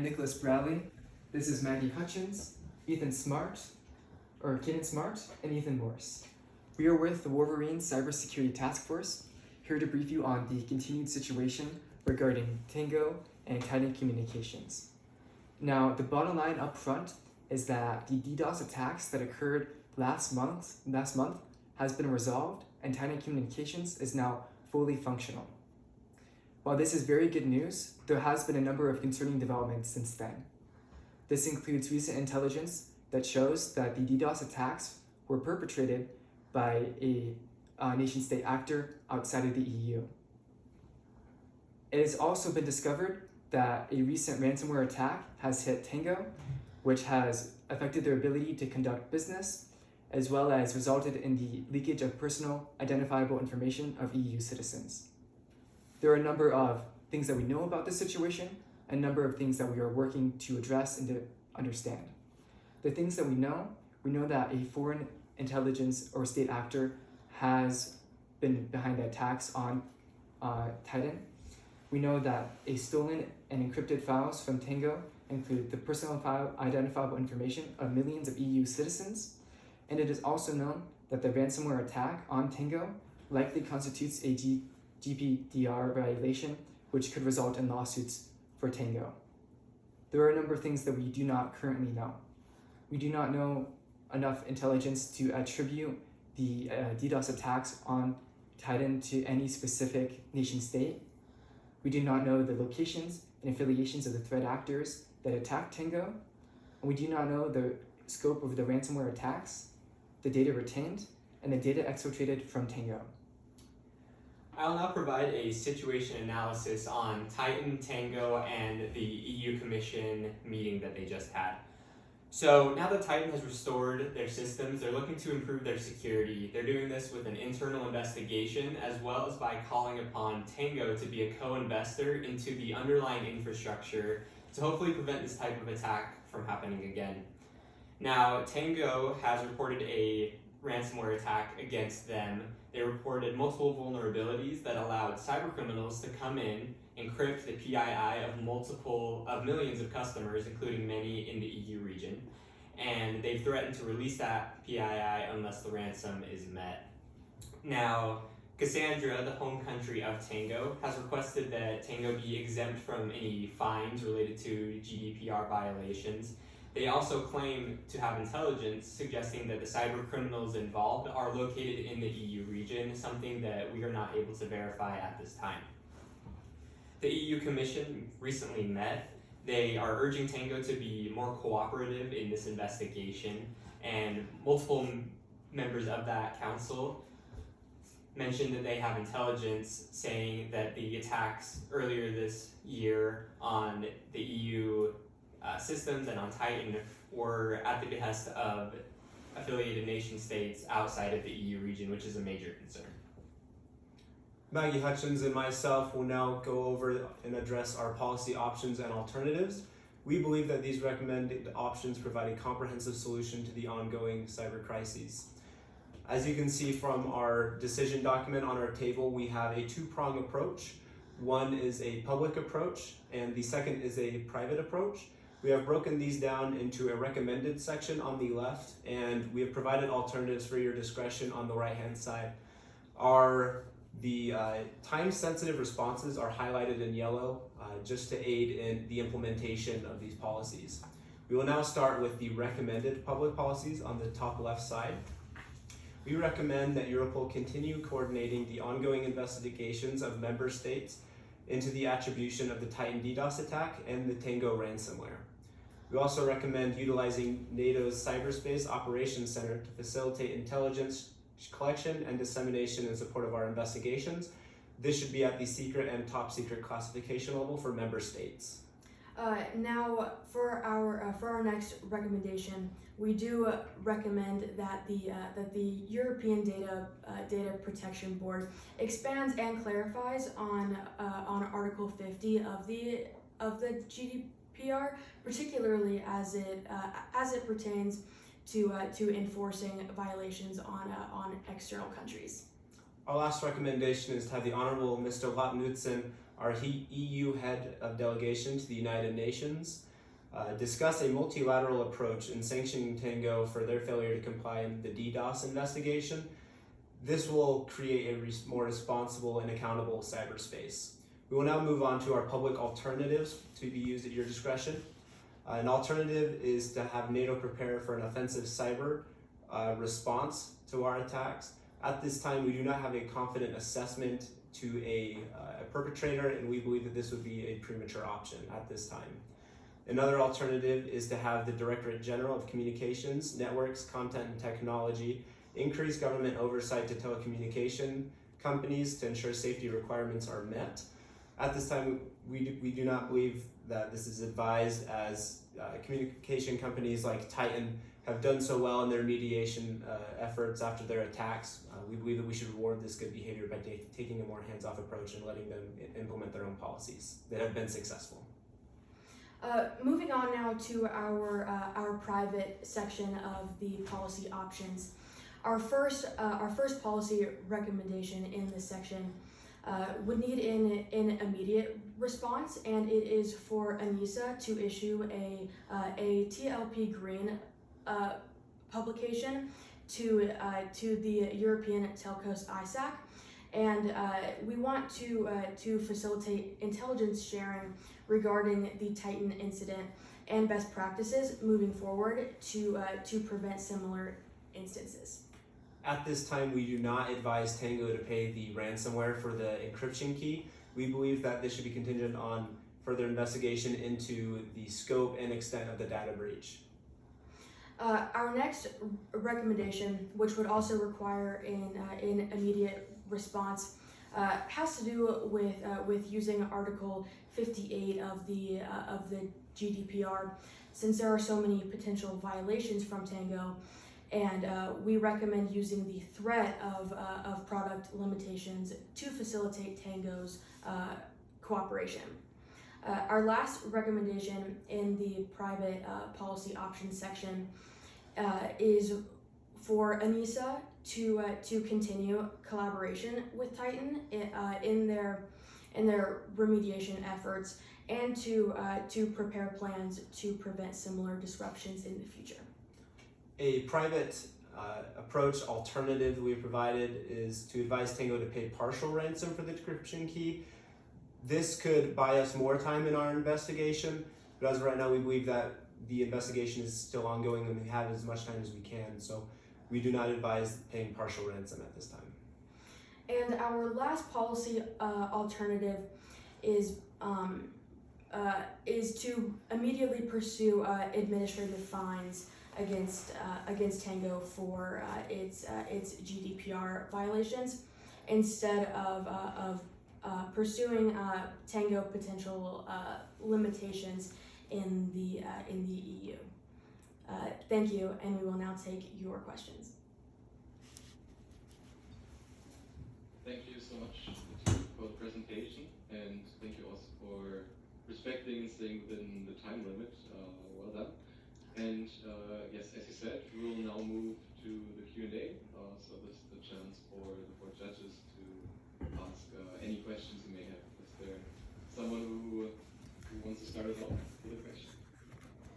Nicholas Bradley. This is Maggie Hutchins, Kenan Smart, and Ethan Morse. We are with the Wolverine Cybersecurity Task Force, here to brief you on the continued situation regarding Tango and Titan Communications. Now, the bottom line up front is that the DDoS attacks that occurred last month has been resolved, and Titan Communications is now fully functional. While this is very good news, there has been a number of concerning developments since then. This includes recent intelligence that shows that the DDoS attacks were perpetrated by a nation-state actor outside of the EU. It has also been discovered that a recent ransomware attack has hit Tango, which has affected their ability to conduct business, as well as resulted in the leakage of personal identifiable information of EU citizens. There are a number of things that we know about this situation, and a number of things that we are working to address and to understand. The things that we know that a foreign intelligence or state actor has been behind the attacks on Titan. We know that a stolen and encrypted files from Tango include the personal identifiable information of millions of EU citizens, and it is also known that the ransomware attack on Tango likely constitutes a GDPR violation, which could result in lawsuits for Tango. There are a number of things that we do not currently know. We do not know enough intelligence to attribute the DDoS attacks on Titan to any specific nation state. We do not know the locations and affiliations of the threat actors that attacked Tango, and we do not know the scope of the ransomware attacks, the data retained, and the data exfiltrated from Tango. I'll now provide a situation analysis on Titan, Tango, and the EU Commission meeting that they just had. So now that Titan has restored their systems, they're looking to improve their security. They're doing this with an internal investigation, as well as by calling upon Tango to be a co-investor into the underlying infrastructure to hopefully prevent this type of attack from happening again. Now, Tango has reported a ransomware attack against them. They reported multiple vulnerabilities that allowed cybercriminals to come in, encrypt the PII of millions of customers, including many in the EU region, and they've threatened to release that PII unless the ransom is met. Now, Cassandra, the home country of Tango, has requested that Tango be exempt from any fines related to GDPR violations. They also claim to have intelligence suggesting that the cyber criminals involved are located in the EU region, something that we are not able to verify at this time. The EU Commission recently met. They are urging Tango to be more cooperative in this investigation, and multiple members of that council mentioned that they have intelligence saying that the attacks earlier this year on the EU systems and on Titan were at the behest of affiliated nation states outside of the EU region, which is a major concern. Maggie Hutchins and myself will now go over and address our policy options and alternatives. We believe that these recommended options provide a comprehensive solution to the ongoing cyber crises. As you can see from our decision document on our table, we have a two-pronged approach. One is a public approach, and the second is a private approach. We have broken these down into a recommended section on the left, and we have provided alternatives for your discretion on the right-hand side. The time-sensitive responses are highlighted in yellow just to aid in the implementation of these policies. We will now start with the recommended public policies on the top left side. We recommend that Europol continue coordinating the ongoing investigations of member states into the attribution of the Titan DDoS attack and the Tango ransomware. We also recommend utilizing NATO's Cyberspace Operations Center to facilitate intelligence collection and dissemination in support of our investigations. This should be at the secret and top secret classification level for member states. Now, for our next recommendation, we do recommend that the European Data Protection Board expands and clarifies on Article 50 of the GDPR, particularly as it pertains to enforcing violations on external countries. Our last recommendation is to have the Honorable Mr. Lat Knudsen, our EU Head of Delegation to the United Nations, discuss a multilateral approach in sanctioning Tango for their failure to comply in the DDoS investigation. This will create a more responsible and accountable cyberspace. We will now move on to our public alternatives to be used at your discretion. An alternative is to have NATO prepare for an offensive cyber response to our attacks. At this time, we do not have a confident assessment to a perpetrator, and we believe that this would be a premature option at this time. Another alternative is to have the Directorate General of Communications, Networks, Content, and Technology increase government oversight to telecommunication companies to ensure safety requirements are met. At this time, we do not believe that this is advised, as communication companies like Titan have done so well in their mediation efforts after their attacks. We believe that we should reward this good behavior by taking a more hands-off approach and letting them implement their own policies that have been successful. Moving on now to our private section of the policy options. Our first policy recommendation in this section would need an immediate response, and it is for ANISA to issue a TLP green publication to the European Telcos ISAC, and we want to facilitate intelligence sharing regarding the Titan incident and best practices moving forward to prevent similar instances. At this time, we do not advise Tango to pay the ransomware for the encryption key. We believe that this should be contingent on further investigation into the scope and extent of the data breach. Our next recommendation, which would also require an immediate response, has to do with using Article 58 of the GDPR, since there are so many potential violations from Tango, and we recommend using the threat of product limitations to facilitate Tango's cooperation. Our last recommendation in the private policy options section is for ANISA to continue collaboration with Titan in their remediation efforts, and to prepare plans to prevent similar disruptions in the future. A private approach alternative we provided is to advise Tango to pay partial ransom for the decryption key. This could buy us more time in our investigation, but as of right now, we believe that the investigation is still ongoing and we have as much time as we can, so we do not advise paying partial ransom at this time. And our last policy alternative is to immediately pursue administrative fines against Tango for its GDPR violations, instead of pursuing Tango potential limitations in the EU. Thank you, and we will now take your questions. Thank you so much for the presentation, and thank you also for respecting and staying within the time limit. Well done. And yes, as you said, we will now move to the Q&A. So this is the chance for the four judges to ask any questions you may have. Is there someone who wants to start us off with a question?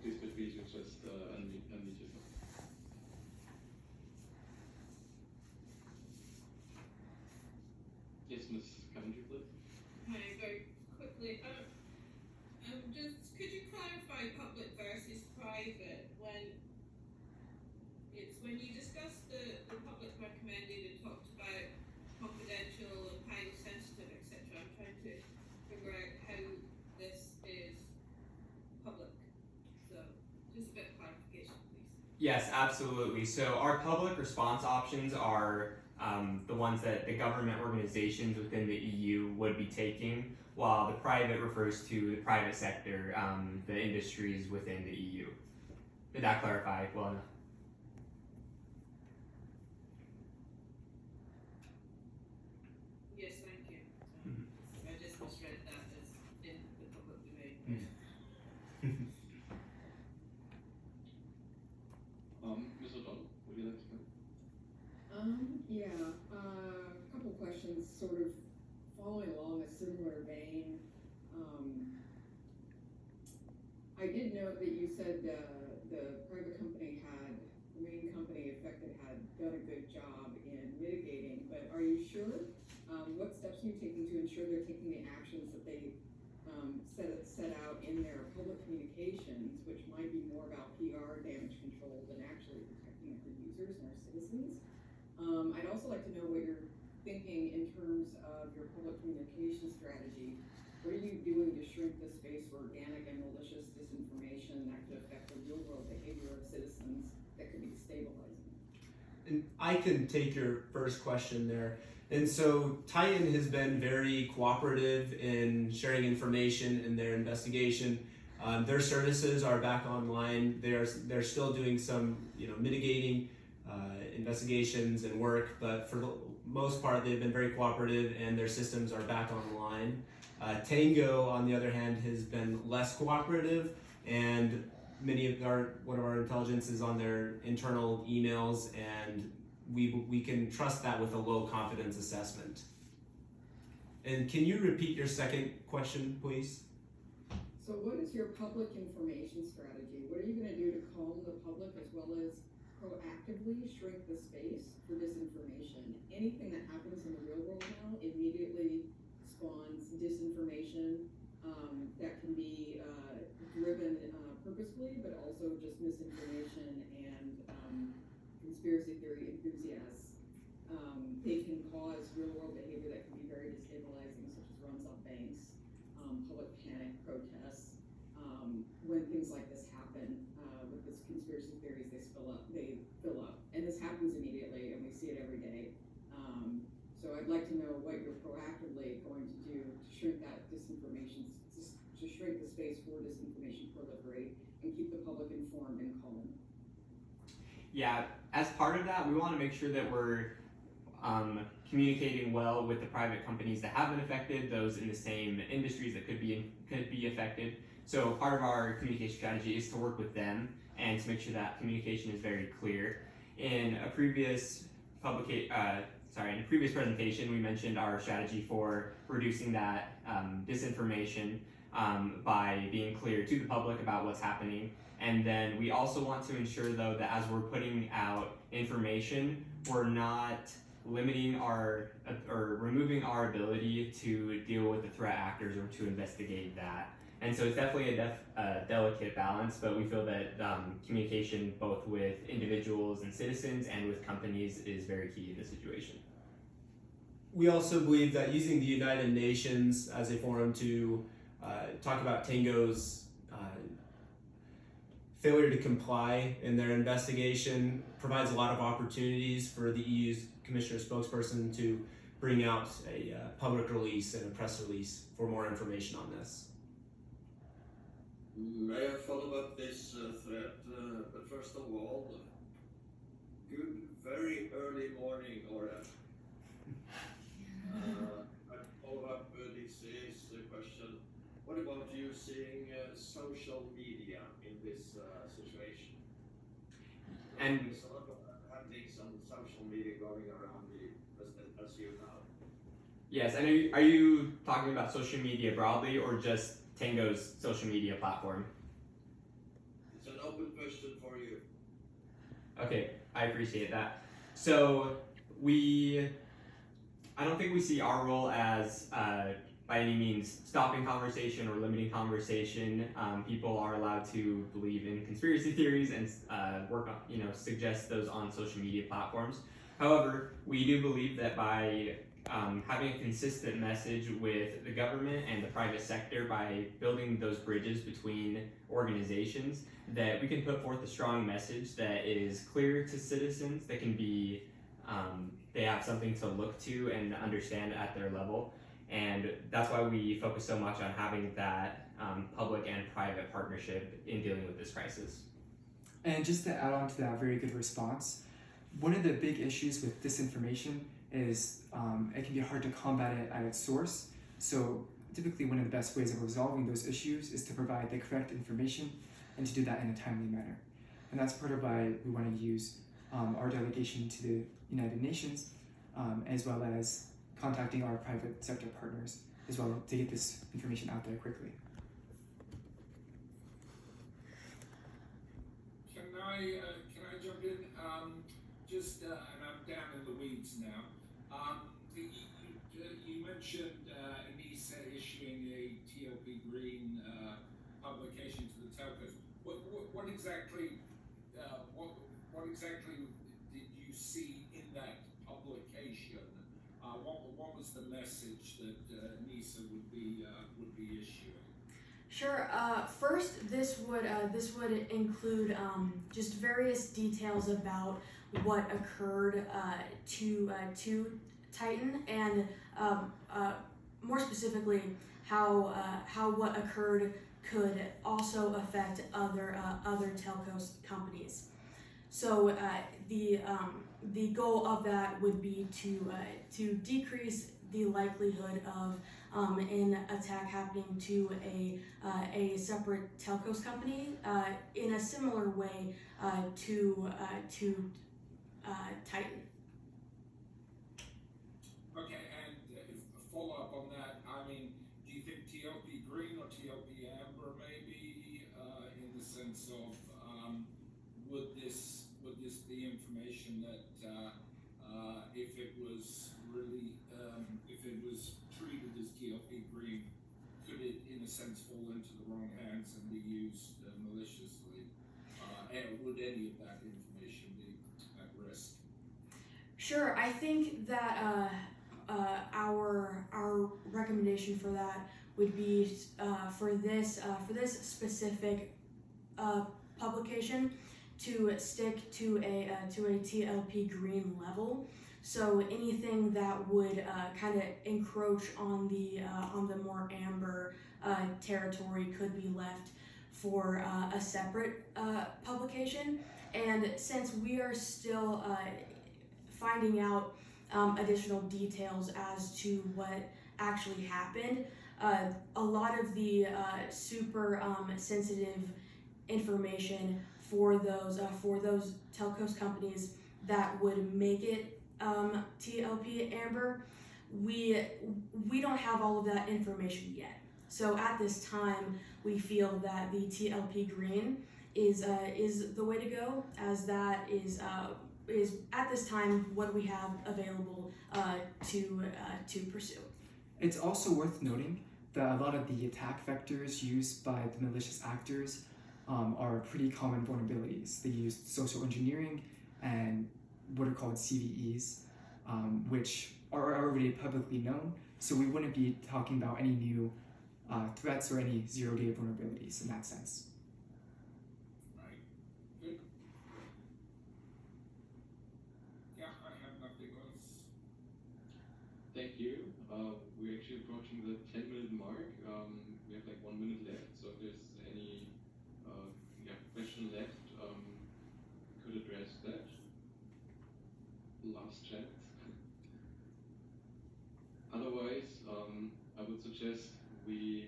Please feel free to just unmute yourself. Yes, Ms. Coventry, please. Hi, very quickly. Just could you clarify public versus private when you discussed the public recommended and talked about confidential and highly sensitive, etc. I'm trying to figure out how this is public. So just a bit of clarification, please. Yes, absolutely. So our public response options are the ones that the government organizations within the EU would be taking, while the private refers to the private sector, the industries within the EU. Did that clarify well enough? Yes, thank you. I just misread that as in the public domain. Ms. O'Donnell, would you like to comment? Yeah, a couple questions sort of following along a similar vein. I did did note that you said the private company the main company affected had done a good job in mitigating, but are you sure? What steps are you taking to ensure they're taking the actions that they set out in their public communications, which might be more about PR damage control than actually protecting our users and our citizens? I'd also like to know what you're thinking in terms of your public communication strategy. What are you doing to shrink the space for organic and malicious disinformation that could affect the real world behavior of citizens that could be destabilizing? And I can take your first question there. And so Titan has been very cooperative in sharing information in their investigation. Their services are back online. They're still doing some mitigating investigations and work, but for the most part they've been very cooperative and their systems are back online. Tango, on the other hand, has been less cooperative, and one of our intelligence is on their internal emails, and we can trust that with a low confidence assessment. And can you repeat your second question, please? So what is your public information strategy? What are you going to do to calm the public as well as proactively shrink the space for disinformation? Anything that happens in the real world now immediately spawns disinformation that can be driven purposefully, but also just misinformation and conspiracy theory enthusiasts. They can cause real world behavior that can be very destabilizing, such as runs on banks, public panic protests. When things like this happen with this conspiracy theories, they fill up. And this happens immediately, and we see it every day. So I'd like to know what you're proactively going to do to shrink that disinformation, to shrink the space for disinformation proliferate and keep the public informed and calm. Yeah, as part of that, we want to make sure that we're communicating well with the private companies that have been affected, those in the same industries that could be affected. So part of our communication strategy is to work with them and to make sure that communication is very clear. In a previous presentation, we mentioned our strategy for reducing that disinformation by being clear to the public about what's happening. And then we also want to ensure, though, that as we're putting out information, we're not limiting or removing our ability to deal with the threat actors or to investigate that. And so it's definitely a delicate balance, but we feel that communication both with individuals and citizens and with companies is very key in this situation. We also believe that using the United Nations as a forum to talk about Tango's failure to comply in their investigation provides a lot of opportunities for the EU's Commissioner spokesperson to bring out a public release and a press release for more information on this. May I follow up this thread? But first of all, good, very early morning, Laura. I follow up this is the question. What about using social media in this situation? And there's a lot of happenings on social media going around as you know. yes, and are you talking about social media broadly or just Tango's social media platform? It's an open question for you. Okay, I appreciate that. So I don't think we see our role as by any means stopping conversation or limiting conversation. People are allowed to believe in conspiracy theories and suggest those on social media platforms. However, we do believe that by having a consistent message with the government and the private sector, by building those bridges between organizations, that we can put forth a strong message that is clear to citizens, that can be they have something to look to and understand at their level. And that's why we focus so much on having that public and private partnership in dealing with this crisis. And just to add on to that very good response, one of the big issues with disinformation is it can be hard to combat it at its source. So typically one of the best ways of resolving those issues is to provide the correct information and to do that in a timely manner. And that's part of why we want to use our delegation to the United Nations, as well as contacting our private sector partners as well to get this information out there quickly. just, and I'm down in the weeds now. You mentioned ENISA issuing a TLP green publication to the telcos. What exactly did you see in that publication? What was the message that ENISA would be issuing? Sure. First, this would include just various details about what occurred to Titan, and more specifically, how what occurred could also affect other telcos companies. So the goal of that would be to decrease the likelihood of an attack happening to a separate telcos company in a similar way to Titan. Okay, and follow up on that. I mean, do you think TLP green or TLP amber maybe, in the sense of would this be information that if it was really if it was treated as TLP green, could it in a sense fall into the wrong hands and be used maliciously? And would any of that information be at risk? Sure, I think that our recommendation for that would be for this specific publication to stick to a TLP green level. So anything that would kind of encroach on the more amber territory could be left for a separate publication. And since we are still finding out additional details as to what actually happened, a lot of the super sensitive information for those telcos companies that would make it TLP amber, we don't have all of that information yet. So at this time, we feel that the TLP green is the way to go, as that is at this time what we have available to pursue. It's also worth noting that a lot of the attack vectors used by the malicious actors are pretty common vulnerabilities. They use social engineering and what are called CVEs, which are already publicly known, so we wouldn't be talking about any new threats or any zero-day vulnerabilities in that sense. Right. Good. Yeah, I have nothing else. Thank you. We're actually approaching the 10-minute mark. We have like 1 minute left, so if there's any question left, we could address that. Last chance. Otherwise, I would suggest we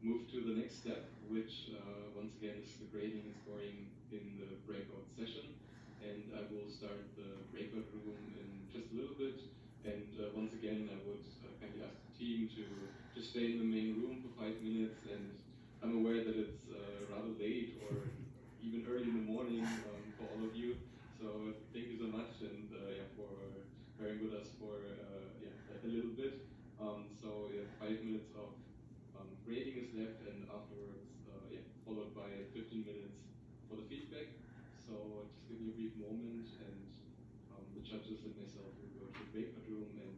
move to the next step, which once again is the grading and scoring in the breakout session. And I will start the breakout room in just a little bit. And once again, I would kindly ask the team to stay in the main room for 5 minutes. And I'm aware that it's rather late or even early in the morning for all of you. So thank you so much, and for bearing with us for a little bit. So 5 minutes of grading is left, and afterwards, followed by 15 minutes for the feedback. So just give me a brief moment, and the judges and myself will go to the breakout room and